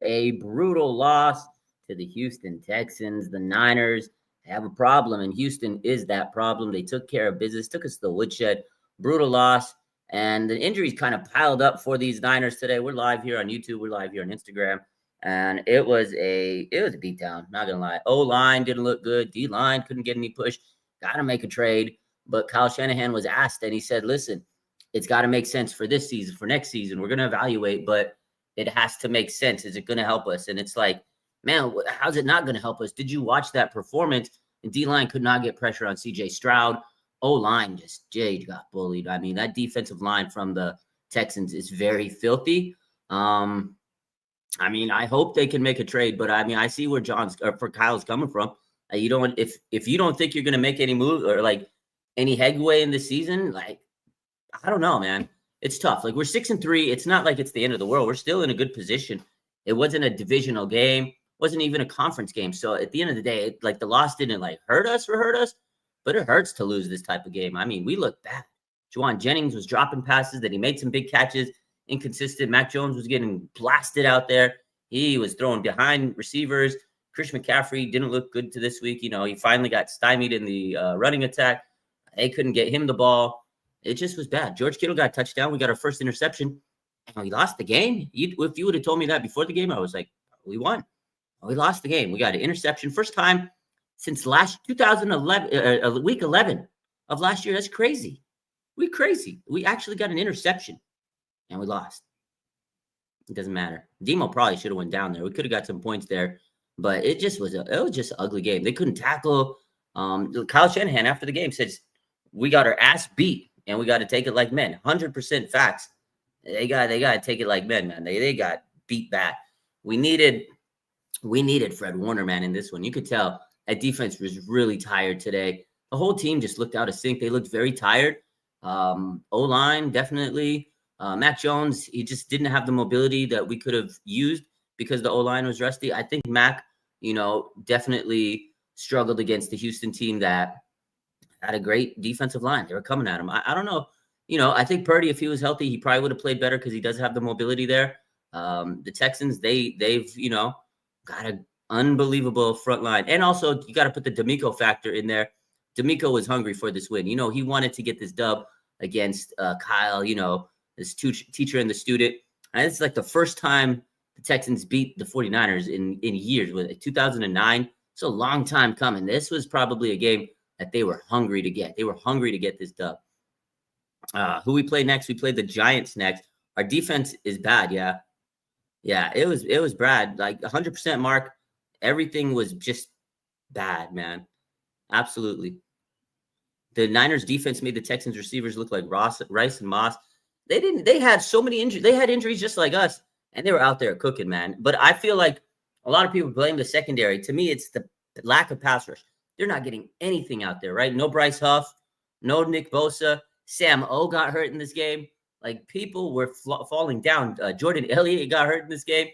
A brutal loss to the Houston Texans. The Niners have a problem, and Houston is that problem. They took care of business, took us to the woodshed. Brutal loss, and the injuries kind of piled up for these Niners today. We're live here on YouTube. We're live here on Instagram, and it was a beatdown. Not gonna lie. O-line didn't look good. D-line couldn't get any push. Got to make a trade, but Kyle Shanahan was asked, and he said, "Listen, it's got to make sense for this season. For next season, we're gonna evaluate, but it has to make sense. Is it gonna help us?" And it's like, man, how's it not gonna help us? Did you watch that performance? And D-line could not get pressure on C.J. Stroud. O-line Jay got bullied. I mean, that defensive line from the Texans is very filthy. I mean, I hope they can make a trade, but I mean, I see where Kyle's coming from. You don't if you don't think you're gonna make any move or like any headway in the season, like I don't know, man. It's tough. Like we're 6-3. It's not like it's the end of the world. We're still in a good position. It wasn't a divisional game. Wasn't even a conference game. So at the end of the day, like the loss didn't like hurt us, but it hurts to lose this type of game. I mean, we look bad. Jauan Jennings was dropping passes, that he made some big catches, inconsistent. Mac Jones was getting blasted out there. He was throwing behind receivers. Christian McCaffrey didn't look good to this week. You know, he finally got stymied in the running attack. They couldn't get him the ball. It just was bad. George Kittle got a touchdown. We got our first interception. And we lost the game. If you would have told me that before the game, I was like, we won. We lost the game. We got an interception. First time since 2011, week 11 of last year. That's crazy. We actually got an interception, and we lost. It doesn't matter. Demo probably should have went down there. We could have got some points there, but it was just an ugly game. They couldn't tackle. Kyle Shanahan after the game says, we got our ass beat, and we got to take it like men. 100% facts. They got to take it like men, man. They got beat bad. We needed Fred Warner, man, in this one. You could tell that defense was really tired today. The whole team just looked out of sync. They looked very tired. O-line, definitely. Mac Jones, he just didn't have the mobility that we could have used because the O-line was rusty. I think Mac, definitely struggled against the Houston team that had a great defensive line. They were coming at him. I don't know. I think Purdy, if he was healthy, he probably would have played better because he does have the mobility there. The Texans, they've got an unbelievable front line. And also, you got to put the D'Amico factor in there. D'Amico was hungry for this win. He wanted to get this dub against Kyle, this teacher and the student. And it's like the first time the Texans beat the 49ers in years. With 2009. It's a long time coming. This was probably a game that they were hungry to get. They were hungry to get this dub. Who we play next? We played the Giants next. Our defense is bad, yeah. Yeah, it was bad. Like 100% mark. Everything was just bad, man. Absolutely. The Niners defense made the Texans receivers look like Rice and Moss. They had so many injuries. They had injuries just like us, and they were out there cooking, man. But I feel like a lot of people blame the secondary. To me, it's the lack of pass rush. They're not getting anything out there, right? No Bryce Huff, no Nick Bosa. Sam O got hurt in this game. Like, people were falling down. Jordan Elliott got hurt in this game.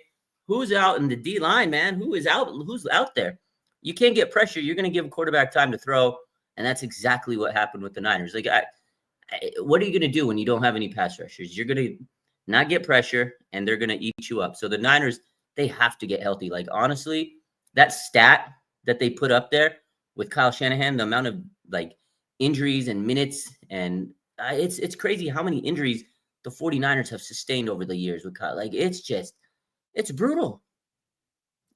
Who's out in the D-line, man? Who's out there? You can't get pressure. You're going to give a quarterback time to throw, and that's exactly what happened with the Niners. Like, what are you going to do when you don't have any pass rushers? You're going to not get pressure, and they're going to eat you up. So the Niners, they have to get healthy. Like, honestly, that stat that they put up there with Kyle Shanahan, the amount of, like, injuries and minutes, and it's crazy how many injuries the 49ers have sustained over the years with Kyle. Like, it's brutal.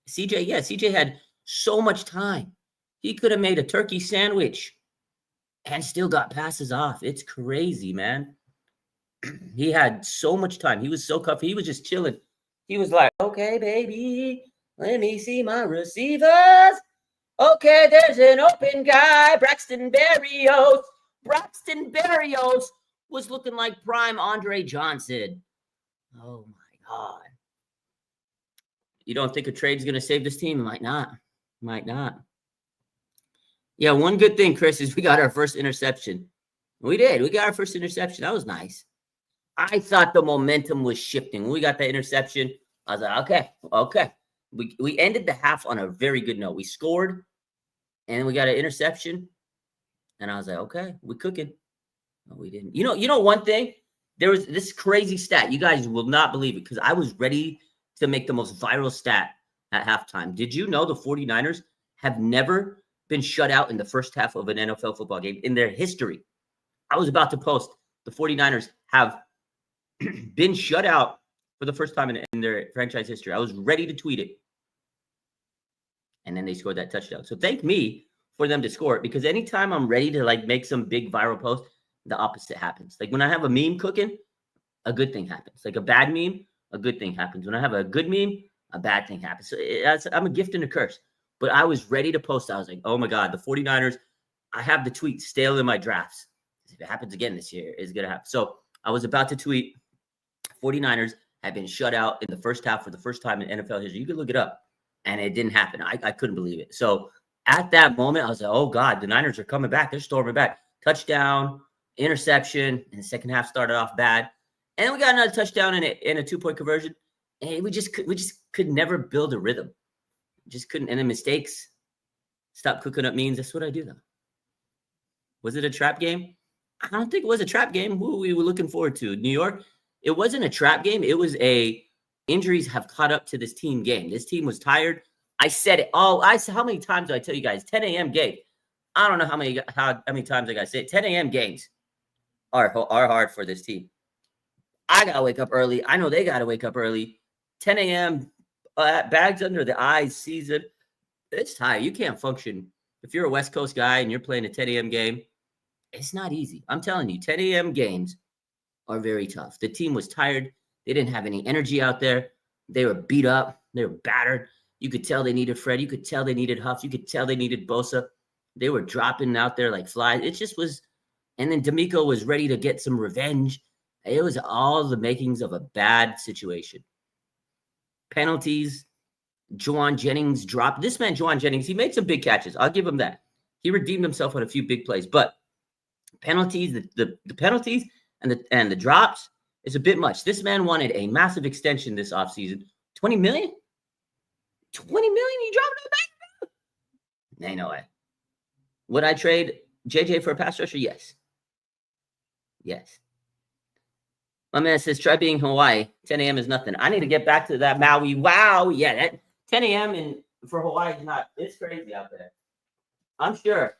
CJ had so much time. He could have made a turkey sandwich and still got passes off. It's crazy, man. He had so much time. He was so comfy. He was just chilling. He was like, okay, baby, let me see my receivers. Okay, there's an open guy, Braxton Berrios. Braxton Berrios was looking like prime Andre Johnson. Oh, my God. You don't think a trade's going to save this team? Might not. Yeah, one good thing, Chris, is we got our first interception. We did. We got our first interception. That was nice. I thought the momentum was shifting. When we got that interception, I was like, okay. We ended the half on a very good note. We scored, and we got an interception. And I was like, okay, we're cooking. No, we didn't. You know one thing? There was this crazy stat. You guys will not believe it because I was ready to make the most viral stat at halftime. Did you know the 49ers have never been shut out in the first half of an NFL football game in their history? I was about to post the 49ers have been shut out for the first time in their franchise history. I was ready to tweet it. And then they scored that touchdown. So thank me for them to score it, because anytime I'm ready to like make some big viral post, the opposite happens. Like when I have a meme cooking, a good thing happens. Like a bad meme, a good thing happens. When I have a good meme, a bad thing happens. So I'm a gift and a curse. But I was ready to post. I was like, oh my God, the 49ers, I have the tweet stale in my drafts. If it happens again this year, it's going to happen. So I was about to tweet, 49ers have been shut out in the first half for the first time in NFL history. You can look it up. And it didn't happen. I couldn't believe it. So at that moment, I was like, oh God, the Niners are coming back. They're storming back. Touchdown, interception, and the second half started off bad. And then we got another touchdown in a 2-point conversion. And we just could never build a rhythm. Just couldn't. And then mistakes. Stop cooking up means. That's what I do though. Was it a trap game? I don't think it was a trap game. Who we were looking forward to? New York. It wasn't a trap game. It was a injuries have caught up to this team game. This team was tired. I said it. How many times do I tell you guys? 10 a.m. game. I don't know how many times I got to say it. 10 a.m. games are hard for this team. I got to wake up early. I know they got to wake up early. 10 a.m. Bags under the eyes season. It's tired. You can't function. If you're a West Coast guy and you're playing a 10 a.m. game, it's not easy. I'm telling you, 10 a.m. games are very tough. The team was tired. They didn't have any energy out there. They were beat up. They were battered. You could tell they needed Fred. You could tell they needed Huff. You could tell they needed Bosa. They were dropping out there like flies. It just was. And then D'Amico was ready to get some revenge. It was all the makings of a bad situation. Penalties. Jauan Jennings dropped. This man, Jauan Jennings, he made some big catches. I'll give him that. He redeemed himself on a few big plays. But penalties, the penalties and the drops, it's a bit much. This man wanted a massive extension this offseason. $20 million? $20 million? He dropped it back? Ain't no way. Would I trade JJ for a pass rusher? Yes. Yes. My man says, try being Hawaii. 10 a.m. is nothing. I need to get back to that Maui. Wow. Yeah, that 10 a.m. for Hawaii is not. It's crazy out there. I'm sure.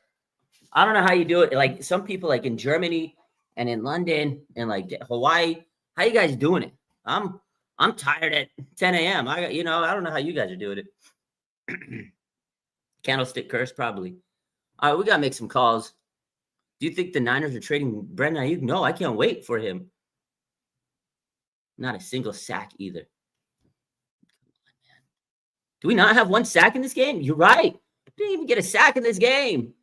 I don't know how you do it. Like some people like in Germany and in London and like Hawaii, how you guys doing it? I'm tired at 10 a.m. I don't know how you guys are doing it. Candlestick curse, probably. All right, we got to make some calls. Do you think the Niners are trading Brandon Ayuk? No, I can't wait for him. Not a single sack either. Do we not have one sack in this game? You're right. We didn't even get a sack in this game.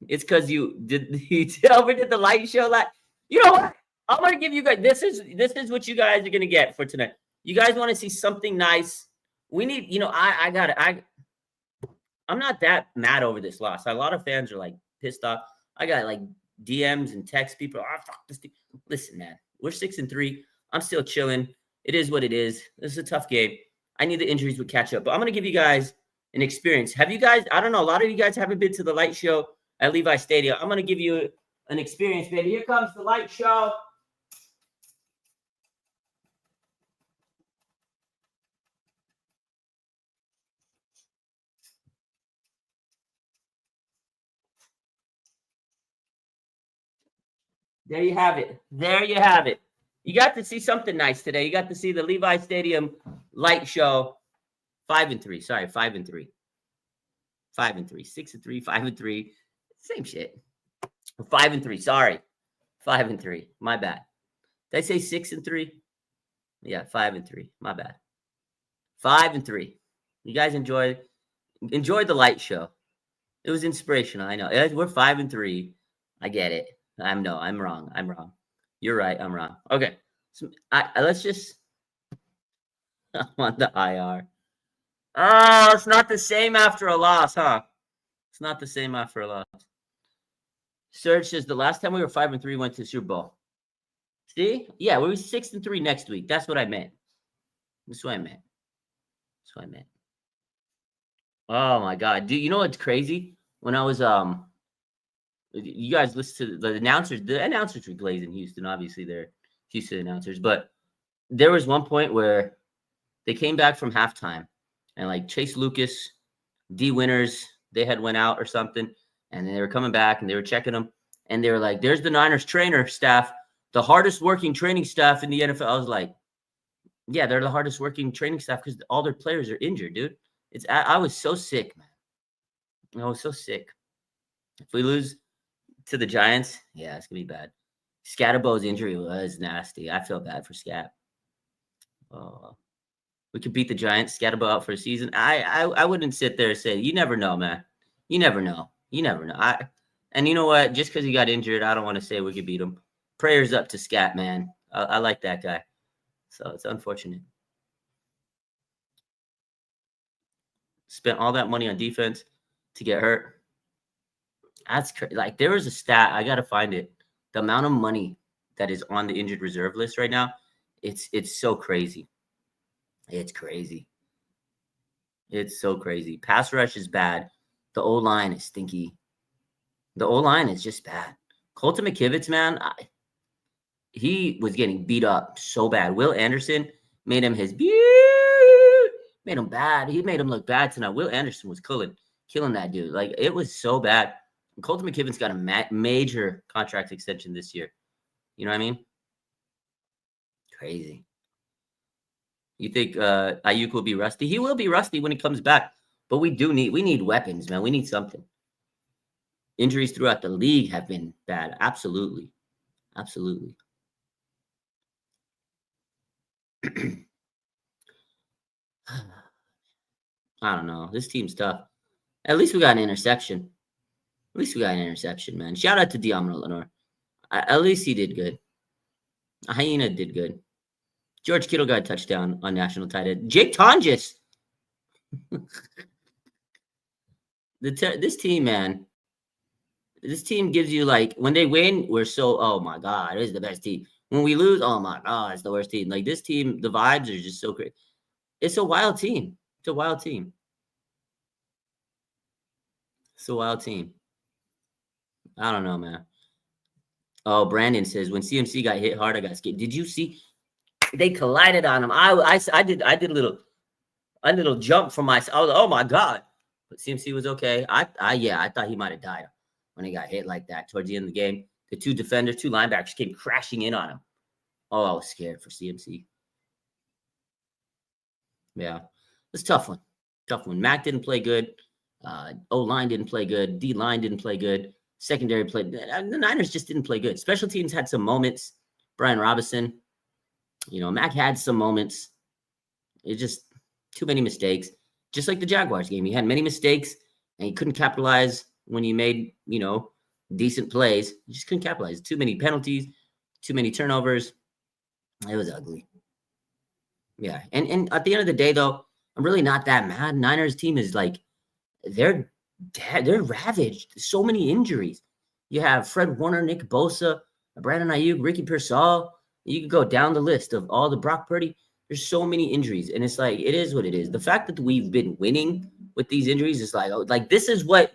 It's because you overdid the light show. You know what? I'm gonna give you guys. This is what you guys are gonna get for tonight. You guys want to see something nice? We need. I'm not that mad over this loss. A lot of fans are like pissed off. I got like DMs and text people. Oh, fuck this team. Listen, man, we're 6-3. I'm still chilling. It is what it is. This is a tough game. I need the injuries would catch up, but I'm gonna give you guys an experience. Have you guys? I don't know. A lot of you guys haven't been to the light show at Levi Stadium. I'm gonna give you an experience, baby. Here comes the light show. There you have it. There you have it. You got to see something nice today. You got to see the Levi Stadium light show. 5-3. Sorry, 5-3. 5-3. 6-3. 5-3. Same shit. 5-3. Sorry. 5-3. My bad. Did I say 6-3? Yeah, 5-3. My bad. 5-3. You guys enjoyed the light show. It was inspirational. I know. We're 5-3. I get it. I'm wrong. I'm wrong. You're right. I'm wrong. Okay. So let's just. I'm on the IR. Oh, it's not the same after a loss, huh? It's not the same after a loss. Serge says the last time we were 5-3, we went to the Super Bowl. See? Yeah, we were 6-3 next week. That's what I meant. That's what I meant. Oh my God. Do you know what's crazy? When I was you guys listen to the announcers. The announcers were glazed in Houston. Obviously, they're Houston announcers. But there was one point where they came back from halftime, and like Chase Lucas, D Winners, they had went out or something, and they were coming back and they were checking them, and they were like, "There's the Niners trainer staff, the hardest working training staff in the NFL." I was like, "Yeah, they're the hardest working training staff because all their players are injured, dude." I was so sick, man. I was so sick. If we lose to the Giants, yeah, it's gonna be bad. Scatterbo's injury was nasty. I feel bad for Scat. We could beat the Giants, Scatterbo out for a season. I wouldn't sit there and say, you never know, man. You never know. You never know. And you know what? Just because he got injured, I don't want to say we could beat him. Prayers up to Scat, man. I like that guy. So it's unfortunate. Spent all that money on defense to get hurt. That's crazy. Like, there was a stat, I gotta find it. The amount of money that is on the injured reserve list right now, it's so crazy. It's crazy. It's so crazy. Pass rush is bad. The O-line is stinky. The O-line is just bad. Colton McKivitz, man, he was getting beat up so bad. Will Anderson made him made him bad. He made him look bad tonight. Will Anderson was killing that dude. Like, it was so bad. And Colton McKivitz got a major contract extension this year. You know what I mean? Crazy. You think Ayuk will be rusty? He will be rusty when he comes back. But we need weapons, man. We need something. Injuries throughout the league have been bad. Absolutely. Absolutely. I don't know. This team's tough. At least we got an interception. At least we got an interception, man. Shout out to Diamond Lenore. At least he did good. Hyena did good. George Kittle got a touchdown on national tight end. Jake Tonjes. This team, man. This team gives you, like, when they win, we're so, oh my God, this is the best team. When we lose, oh my God, it's the worst team. Like, this team, the vibes are just so great. It's a wild team. It's a wild team. It's a wild team. I don't know, man. Oh, Brandon says, when CMC got hit hard, I got scared. Did you see? They collided on him. I did a little jump from my. I was, oh my God, but CMC was okay. I thought he might have died when he got hit like that towards the end of the game. The two linebackers came crashing in on him. Oh, I was scared for CMC. Yeah, it's a tough one. Tough one. Mac didn't play good. O-line didn't play good. D-line didn't play good. Secondary played. The Niners just didn't play good. Special teams had some moments. Brian Robinson. Mac had some moments. It's just too many mistakes. Just like the Jaguars game. He had many mistakes, and he couldn't capitalize when he made, decent plays. He just couldn't capitalize. Too many penalties, too many turnovers. It was ugly. Yeah. And at the end of the day, though, I'm really not that mad. Niners team is like, they're ravaged. So many injuries. You have Fred Warner, Nick Bosa, Brandon Ayuk, Ricky Pearsall. You could go down the list of all the Brock Purdy. There's so many injuries, and it's like, it is what it is. The fact that we've been winning with these injuries is like this is what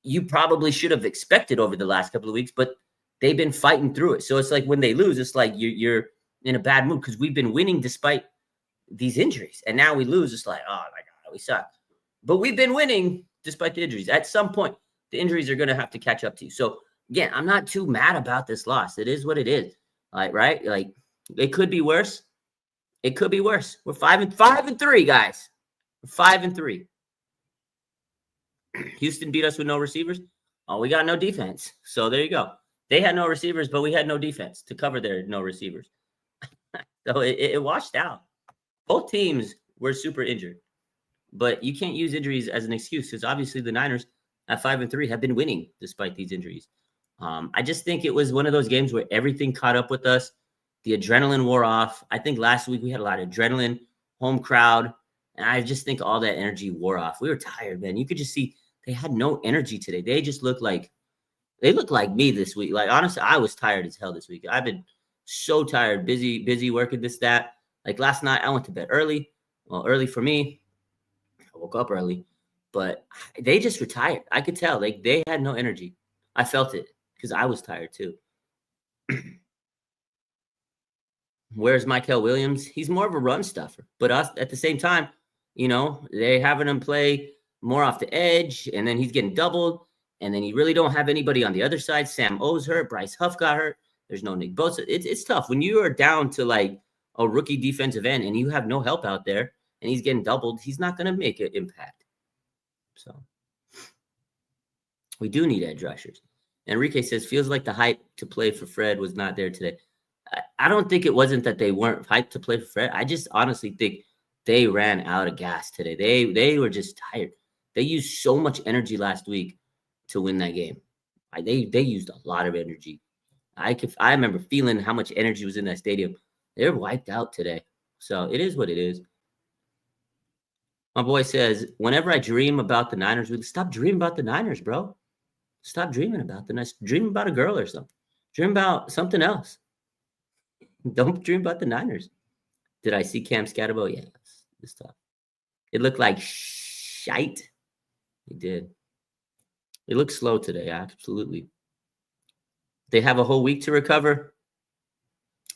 you probably should have expected over the last couple of weeks, but they've been fighting through it. So it's like when they lose, it's like you're in a bad mood because we've been winning despite these injuries, and now we lose. It's like, oh my God, we suck. But we've been winning despite the injuries. At some point, the injuries are going to have to catch up to you. So again, I'm not too mad about this loss. It is what it is. Like, right? Like, it could be worse. It could be worse. We're 5-3, guys. We're 5-3. Houston beat us with no receivers. Oh, we got no defense. So there you go. They had no receivers, but we had no defense to cover their no receivers. So it washed out. Both teams were super injured. But you can't use injuries as an excuse because obviously the Niners at 5-3 have been winning despite these injuries. I just think it was one of those games where everything caught up with us. The adrenaline wore off. I think last week we had a lot of adrenaline, home crowd, and I just think all that energy wore off. We were tired, man. You could just see they had no energy today. They just looked like me this week. Like, honestly, I was tired as hell this week. I've been so tired, busy working this, that. Like last night, I went to bed early. Well, early for me. I woke up early, but they just retired. I could tell. Like, they had no energy. I felt it because I was tired too. Where's Michael Williams? He's more of a run stuffer. But us at the same time, they're having him play more off the edge, and then he's getting doubled, and then you really don't have anybody on the other side. Sam O's hurt. Bryce Huff got hurt. There's no Nick Bosa. It's tough when you are down to like a rookie defensive end and you have no help out there and he's getting doubled. He's not going to make an impact. So we do need edge rushers. Enrique says, feels like the hype to play for Fred was not there today. I don't think it wasn't that they weren't hyped to play for Fred. I just honestly think they ran out of gas today. They were just tired. They used so much energy last week to win that game. They used a lot of energy. I remember feeling how much energy was in that stadium. They're wiped out today. So it is what it is. My boy says, whenever I dream about the Niners, stop dreaming about the Niners, bro. Stop dreaming about the Niners. Dream about a girl or something. Dream about something else. Don't dream about the Niners. Did I see Cam Scatterbo? Yeah, it's tough. It looked like shite. It did. It looked slow today, absolutely. They have a whole week to recover.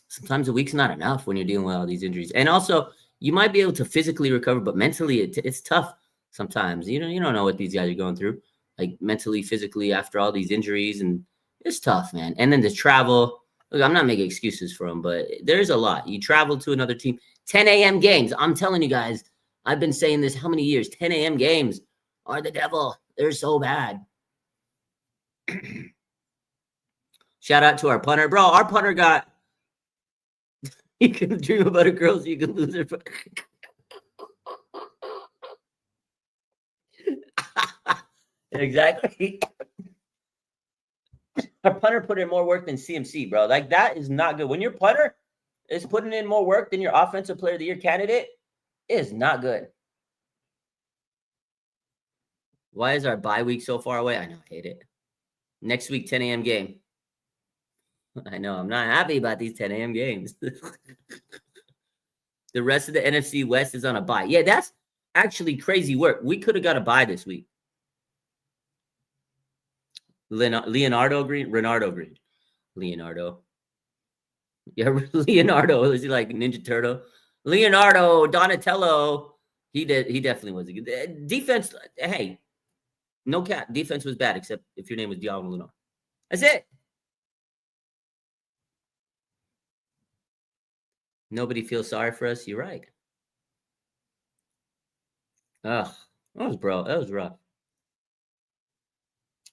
Sometimes a week's not enough when you're dealing with all these injuries. And also, you might be able to physically recover, but mentally, it's tough sometimes. You don't know what these guys are going through, like mentally, physically, after all these injuries, and it's tough, man. And then the travel. Look, I'm not making excuses for them, but there's a lot. You travel to another team, 10 a.m. games. I'm telling you guys, I've been saying this how many years? 10 a.m. games are the devil. They're so bad. Shout out to our punter. Bro, our punter got... You can dream about a girl so you can lose her. Exactly. Our punter put in more work than CMC, bro. Like, that is not good. When your punter is putting in more work than your offensive player of the year candidate, it is not good. Why is our bye week so far away? I know, I hate it. Next week, 10 a.m. game. I know, I'm not happy about these 10 a.m. games. The rest of the NFC West is on a bye. Yeah, that's actually crazy work. We could have got a bye this week. Leonardo Green. Leonardo. Yeah, Leonardo. Is he like Ninja Turtle? Leonardo, Donatello. He definitely was a good defense. Hey, no cap. Defense was bad, except if your name was Diablo Luna. That's it. Nobody feels sorry for us. You're right. Ugh, that was rough.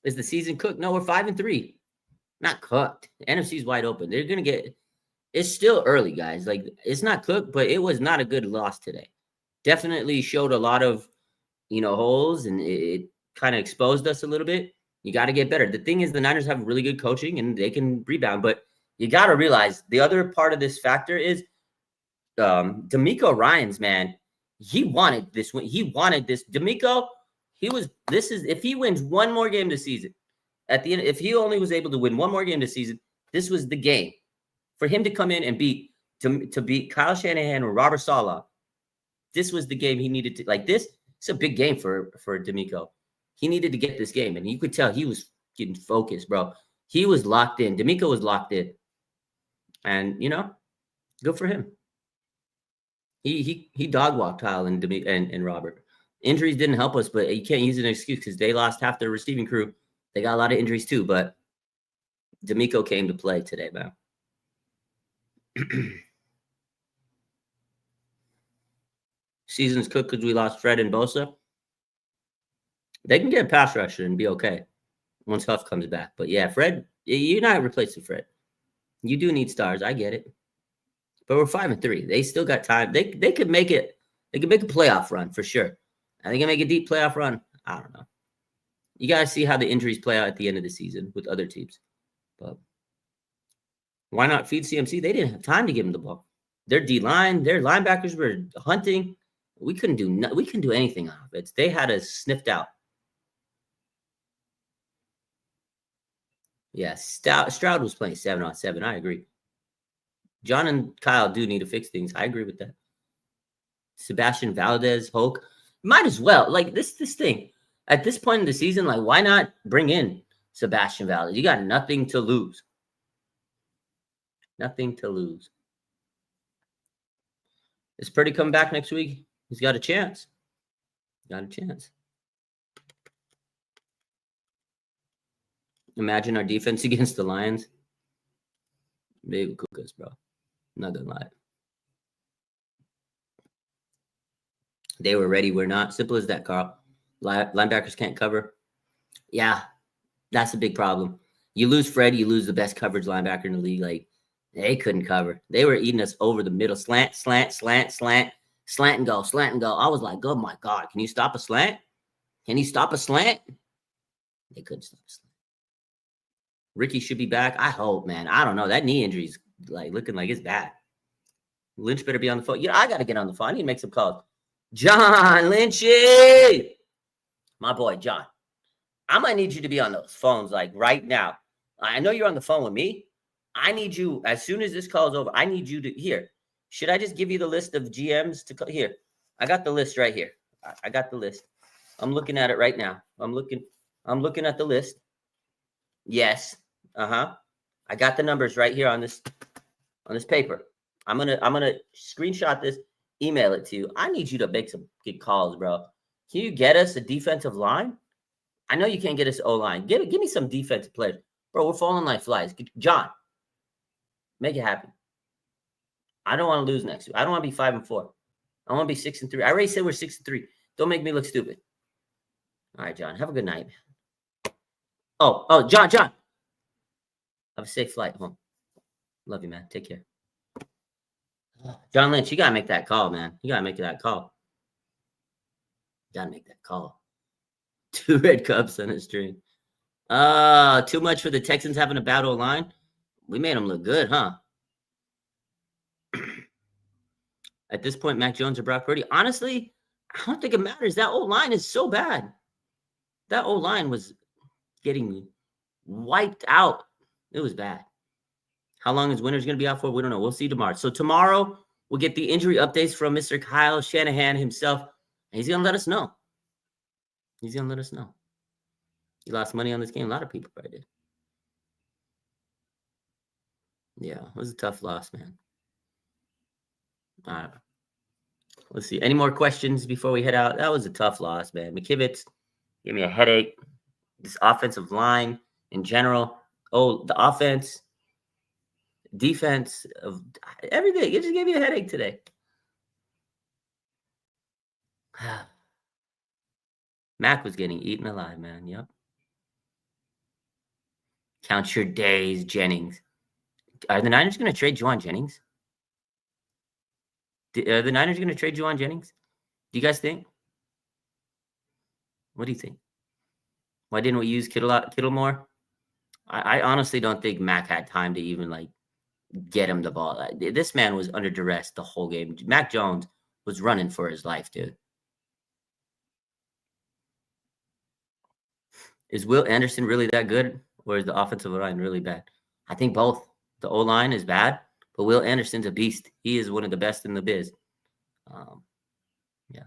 Is the season cooked? No, we're 5-3. Not cooked. The NFC's wide open. They're gonna get. It's still early, guys. Like, it's not cooked, but it was not a good loss today. Definitely showed a lot of, holes, and it kind of exposed us a little bit. You got to get better. The thing is, the Niners have really good coaching and they can rebound, but you got to realize the other part of this factor is DeMeco Ryans, man. He wanted this win. He wanted this. DeMeco, if he wins one more game this season, at the end, if he only was able to win one more game this season, this was the game for him to come in and to beat Kyle Shanahan or Robert Saleh. This was the game he needed to, like this. It's a big game for DeMeco. He needed to get this game, and you could tell he was getting focused, bro. He was locked in. DeMeco was locked in, and good for him. He dog walked Kyle and Robert. Injuries didn't help us, but you can't use an excuse because they lost half their receiving crew. They got a lot of injuries too, but DeMeco came to play today, man. Season's cooked because we lost Fred and Bosa. They can get a pass rusher and be okay once Huff comes back. But yeah, Fred, you're not replacing Fred. You do need stars. I get it. But we're 5-3. They still got time. They could make it. They could make a playoff run for sure. Are they gonna make a deep playoff run? I don't know. You gotta see how the injuries play out at the end of the season with other teams. But why not feed CMC? They didn't have time to give him the ball. Their D-line, their linebackers were hunting. We couldn't do anything on offense. They had us sniffed out. Yeah, Stroud was playing 7-on-7. I agree. John and Kyle do need to fix things. I agree with that. Sebastian Valdez, Hulk, might as well. Like this thing. At this point in the season, like, why not bring in Sebastian Valdez? You got nothing to lose. Nothing to lose. Is Purdy coming back next week? He's got a chance. Got a chance. Imagine our defense against the Lions. They would cook us, bro. Not gonna lie. They were ready. We're not. Simple as that, Carl. Linebackers can't cover. Yeah, that's a big problem. You lose Fred, you lose the best coverage linebacker in the league. Like, they couldn't cover. They were eating us over the middle. Slant, slant, slant, slant, slant and go, slant and go. I was like, oh my God, can you stop a slant? Can you stop a slant? They couldn't stop a slant. Ricky should be back. I hope, man. I don't know. That knee injury's like looking like it's bad. Lynch better be on the phone. I got to get on the phone. I need to make some calls. John Lynchy, my boy, John. I might need you to be on those phones like right now. I know you're on the phone with me. I need you, as soon as this call is over, I need you to, here. Should I just give you the list of GMs to call? Here, I got the list right here. I got the list. I'm looking at it right now. I'm looking at the list. Yes. I got the numbers right here on this paper. I'm gonna screenshot this, email it to you. I need you to make some good calls, bro. Can you get us a defensive line? I know you can't get us O-line. Give me some defensive players. Bro, we're falling like flies. John, make it happen. I don't want to lose next week. I don't want to be 5-4. I want to be 6-3. I already said we're 6-3. Don't make me look stupid. All right, John. Have a good night, man. Oh, John. Have a safe flight home. Love you, man. Take care. John Lynch, you got to make that call, man. You got to make that call. Got to make that call. 2 red cups on a string. Too much for the Texans having a bad O-line. We made them look good, huh? At this point, Mac Jones or Brock Purdy. Honestly, I don't think it matters. That O-line is so bad. That O-line was getting wiped out. It was bad. How long is Winters going to be out for? We don't know. We'll see tomorrow. So tomorrow, we'll get the injury updates from Mr. Kyle Shanahan himself. And he's going to let us know. He's going to let us know. He lost money on this game. A lot of people probably did. Yeah, it was a tough loss, man. Let's see. Any more questions before we head out? That was a tough loss, man. McKivitz gave me a headache. This offensive line in general. Oh, the offense, defense, of everything. It just gave me a headache today. Mac was getting eaten alive, man. Yep. Count your days, Jennings. Are the Niners going to trade Juwan Jennings? Are the Niners going to trade Juwan Jennings? Do you guys think? What do you think? Why didn't we use Kittle more? I honestly don't think Mac had time to even get him the ball. This man was under duress the whole game. Mac Jones was running for his life, dude. Is Will Anderson really that good, or is the offensive line really bad? I think both. The O-line is bad, but Will Anderson's a beast. He is one of the best in the biz. Yeah.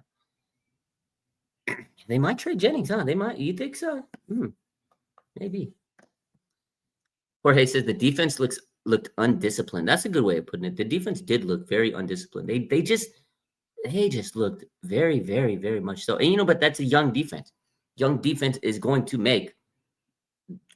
They might trade Jennings, huh? They might. You think so? Maybe. Jorge says the defense looked undisciplined. That's a good way of putting it. The defense did look very undisciplined. They just looked very, very, very much so. And but that's a young defense. Young defense is going to make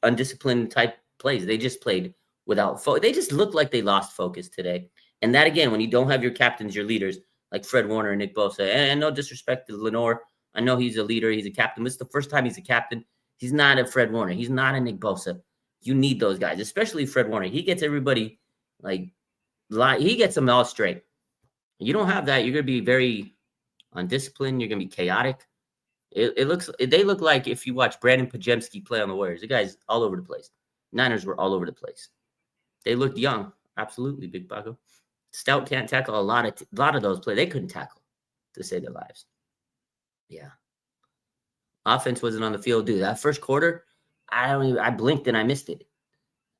undisciplined type plays. They just played without focus. They just looked like they lost focus today. And that, again, when you don't have your captains, your leaders, like Fred Warner and Nick Bosa, and no disrespect to Lenore. I know he's a leader. He's a captain. This is the first time he's a captain. He's not a Fred Warner. He's not a Nick Bosa. You need those guys, especially Fred Warner. He gets everybody, he gets them all straight. You don't have that. You're going to be very undisciplined. You're going to be chaotic. They look like if you watch Brandon Pajemski play on the Warriors, the guy's all over the place. Niners were all over the place. They looked young. Absolutely, Big Paco. Stout can't tackle a lot of those plays. They couldn't tackle to save their lives. Yeah. Offense wasn't on the field, dude. That first quarter, I blinked and I missed it.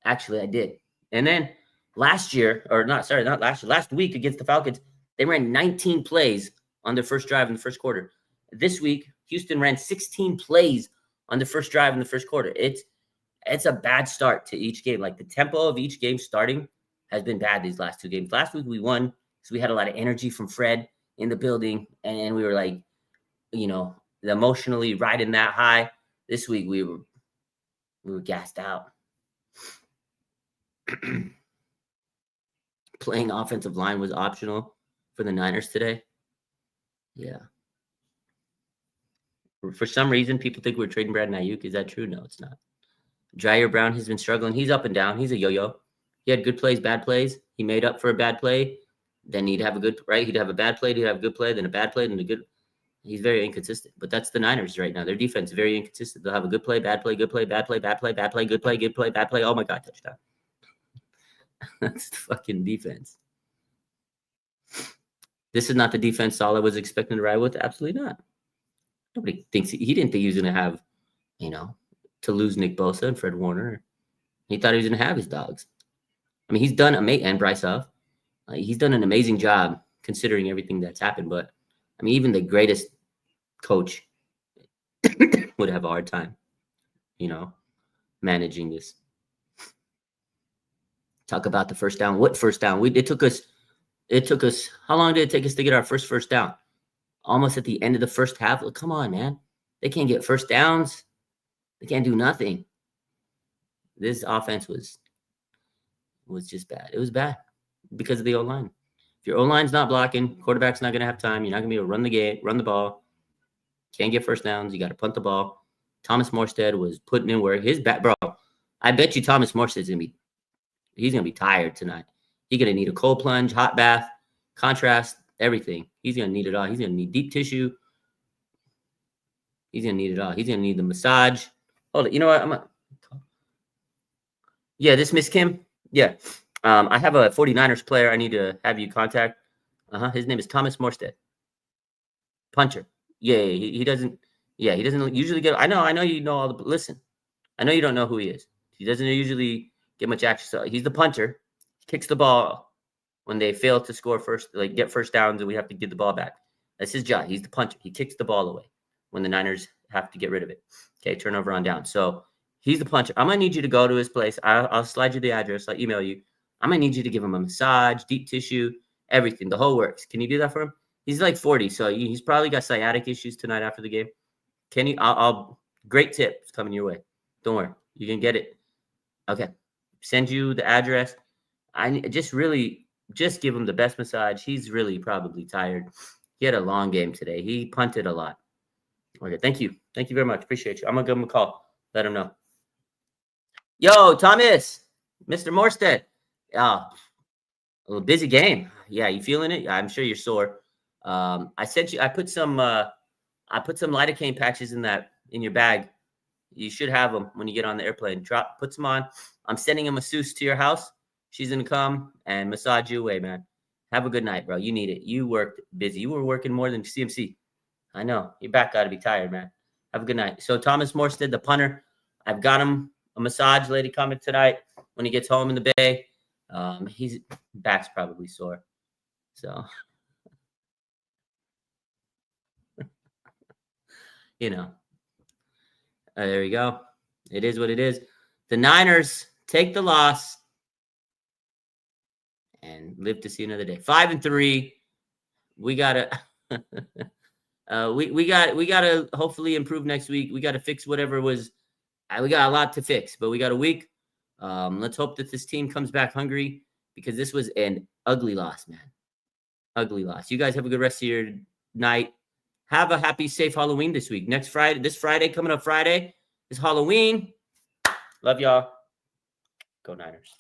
Actually, I did. And then last week against the Falcons, they ran 19 plays on their first drive in the first quarter. This week, Houston ran 16 plays on the first drive in the first quarter. It's a bad start to each game. The tempo of each game starting has been bad these last 2 games. Last week, we won So we had a lot of energy from Fred in the building, and we were like, emotionally riding that high. This week we were gassed out. Playing offensive line was optional for the Niners today. Yeah. For some reason, people think we're trading Brandon Ayuk. Is that true? No, it's not. Jair Brown has been struggling. He's up and down. He's a yo-yo. He had good plays, bad plays. He made up for a bad play. Then he'd have a good, right? He'd have a bad play. He'd have a good play, then a bad play, then a good. He's very inconsistent. But that's the Niners right now. Their defense is very inconsistent. They'll have a good play, bad play, good play, bad play, bad play, bad play, good play, good play, bad play. Oh my God, touchdown. That's the fucking defense. This is not the defense Saleh was expecting to ride with. Absolutely not. Nobody thinks he didn't think he was going to have, to lose Nick Bosa and Fred Warner. He thought he was going to have his dogs. I mean, he's done and Bryce Huff. He's done an amazing job considering everything that's happened. But I mean, even the greatest coach would have a hard time, managing this. Talk about the first down. What first down? It took us. How long did it take us to get our first down? Almost at the end of the first half. Look, come on, man. They can't get first downs. They can't do nothing. This offense was just bad. It was bad because of the O-line. If your O-line's not blocking, quarterback's not going to have time. You're not going to be able to run the ball. Can't get first downs. You got to punt the ball. Thomas Morstead was putting in work. His back, bro. I bet you Thomas Morstead's he's going to be tired tonight. He's going to need a cold plunge, hot bath, contrast, everything. He's going to need it all. He's going to need deep tissue. He's going to need it all. He's going to need the massage. Hold it. You know what? Yeah, this Miss Kim. Yeah. I have a 49ers player I need to have you contact. His name is Thomas Morstead. Puncher. Yeah, he doesn't usually get. I know you know all the. Listen, I know you don't know who he is. He doesn't usually get much action. So he's the punter. Kicks the ball when they fail to score first, like get first downs, and we have to get the ball back. That's his job. He's the puncher. He kicks the ball away when the Niners have to get rid of it. Okay, turnover on down. So he's the puncher. I'm gonna need you to go to his place. I'll slide you the address. I'll email you. I'm gonna need you to give him a massage, deep tissue, everything, the whole works. Can you do that for him? He's like 40, so he's probably got sciatic issues tonight after the game. Can you? I'll great tip coming your way. Don't worry, you can get it. Okay, send you the address. I just give him the best massage. He's really probably tired. He had a long game today. He punted a lot. Okay, thank you very much. Appreciate you. I'm gonna give him a call. Let him know. Yo, Thomas, Mr. Morstead. A little busy game. Yeah, you feeling it? I'm sure you're sore. I put some lidocaine patches in your bag. You should have them when you get on the airplane. Put some on. I'm sending a masseuse to your house. She's gonna come and massage you away, man. Have a good night, bro. You need it. You worked busy. You were working more than CMC. I know. Your back got to be tired, man. Have a good night. So Thomas Morstead, the punter, I've got him a massage lady coming tonight when he gets home in the Bay. His back's probably sore. So, there you go. It is what it is. The Niners take the loss and live to see another day. 5-3. We gotta we gotta hopefully improve next week. We gotta fix whatever was. We got a lot to fix, but we got a week. Let's hope that this team comes back hungry because this was an ugly loss, man. Ugly loss. You guys have a good rest of your night. Have a happy, safe Halloween this week. This Friday, coming up Friday is Halloween. Love y'all. Go Niners.